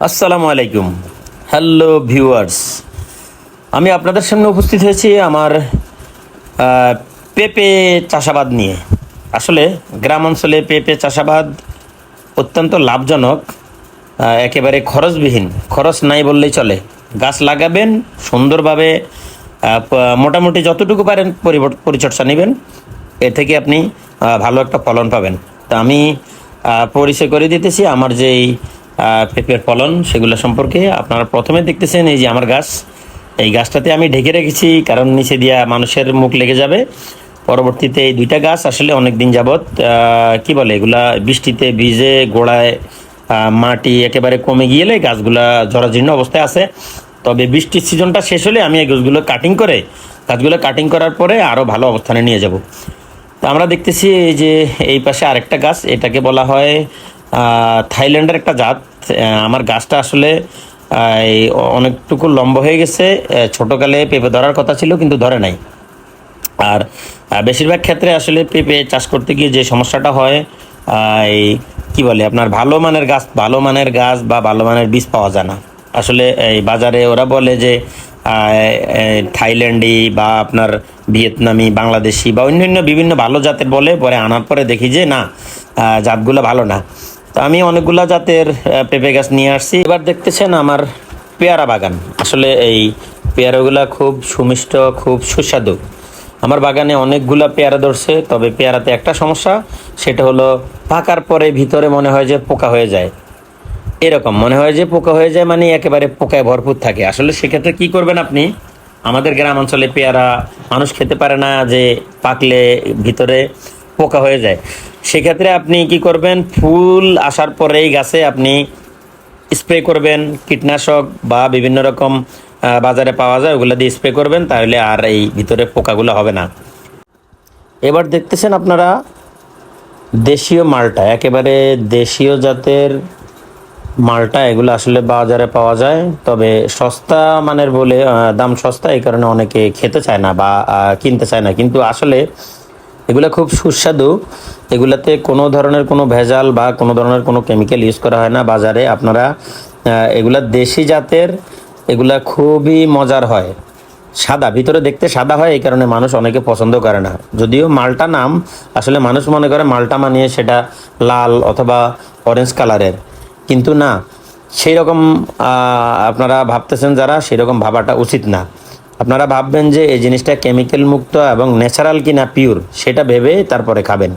আসসালামু আলাইকুম। Hello viewers, আমি আপনাদের সামনে উপস্থিত হয়েছি আমার পেঁপে চাষাবাদ নিয়ে। আসলে গ্রাম অঞ্চলে পেঁপে চাষাবাদ অত্যন্ত লাভজনক, একেবারে খরচবিহীন, খরচ নাই বললেই চলে। গাছ লাগাবেন সুন্দরভাবে, মোটামুটি যতটুকু পারেন পরিচর্যা নেবেন, এ থেকে আপনি ভালো একটা ফলন পাবেন। তা আমি পরিচয় করে দিতেছি আমার যেই পেঁপের ফলন সেগুলো সম্পর্কে। আপনারা প্রথমে দেখতেছেন এই যে আমার গাছ, এই গাছটাতে আমি ঢেকে রেখেছি কারণ নিচে দিয়া মানুষের মুখ লেগে যাবে। পরবর্তীতে এই দুইটা গাছ আসলে অনেক দিন যাবৎ কি বলে এগুলা বৃষ্টিতে ভিজে গোড়ায় মাটি একেবারে কমে গিয়েলে গাছগুলা জরাজীর্ণ অবস্থায় আছে। তবে বৃষ্টির সিজনটা শেষ হলে আমি এই গাছগুলো কাটিং করার পরে আরও ভালো অবস্থানে নিয়ে যাব। তা আমরা দেখতেছি এই যে এই পাশে আরেকটা গাছ, এটাকে বলা হয় থাইল্যান্ডের একটা জাত। আমার গাছটা আসলে এই অনেকটুকু লম্বা হয়ে গেছে। ছোটোকালে পেঁপে ধরার কথা ছিল কিন্তু ধরে নাই। আর বেশিরভাগ ক্ষেত্রে আসলে পেঁপে চাষ করতে গিয়ে যে সমস্যাটা হয়, এই কি বলে আপনার ভালো মানের গাছ বা ভালো মানের বীজ পাওয়া যায় না। আসলে এই বাজারে ওরা বলে যে থাইল্যান্ডি বা আপনার ভিয়েতনামি, বাংলাদেশি বা অন্যান্য বিভিন্ন ভালো জাতের বলে, পরে আনার পরে দেখি যে না, জাতগুলো ভালো না। তো আমি অনেকগুলা জাতের পেঁপে গাছ নিয়ে আসছি। এবার দেখতেছেন আমার পেয়ারা বাগান। আসলে এই পেয়ারাগুলা খুব সুমিষ্ট, খুব সুস্বাদু। আমার বাগানে অনেকগুলা পেয়ারা ধরছে, তবে পেয়ারাতে একটা সমস্যা, সেটা হলো পাকার পরে ভিতরে মনে হয় যে পোকা হয়ে যায়। এরকম মনে হয় যে পোকা হয়ে যায়, মানে একেবারে পোকায় ভরপুর থাকে। আসলে সেক্ষেত্রে কি করবেন আপনি, আমাদের গ্রাম অঞ্চলে পেয়ারা মানুষ খেতে পারে না যে পাকলে ভিতরে পোকা হয়ে যায়। সেক্ষেত্রে আপনি কি করবেন, ফুল আসার পরেই গাছে আপনি স্প্রে করবেন কীটনাশক বা বিভিন্ন রকম বাজারে পাওয়া যায়, ওগুলো দিয়ে স্প্রে করবেন, তাহলে আর এই ভিতরে পোকাগুলো হবে না। এবার দেখতেছেন আপনারা দেশীয় মালটা, একেবারে দেশীয় জাতের মালটা। এগুলো আসলে বাজারে পাওয়া যায়, তবে সস্তা মানের বলে দাম সস্তা, এই কারণে অনেকে খেতে চায় না বা কিনতে চায় না। কিন্তু আসলে এগুলো খুব সুস্বাদু। এগুলাতে কোনো ধরনের কোনো ভেজাল বা কোনো ধরনের কোনো কেমিক্যাল ইউজ করা হয় না। বাজারে আপনারা এগুলা দেশি জাতের, এগুলা খুবই মজার হয়। সাদা, ভিতরে দেখতে সাদা হয়, এই কারণে মানুষ অনেকে পছন্দ করে না। যদিও মালটা নাম, আসলে মানুষ মনে করে মালটা মানিয়ে সেটা লাল অথবা অরেঞ্জ কালারের, কিন্তু না, সেই রকম আপনারা ভাবতেছেন যারা, সেই রকম ভাবাটা উচিত না। আপনারা ভাববেন যে এই জিনিসটা কেমিক্যাল মুক্ত এবং ন্যাচারাল কি না পিওর, সেটা ভেবে তারপরে খাবেন।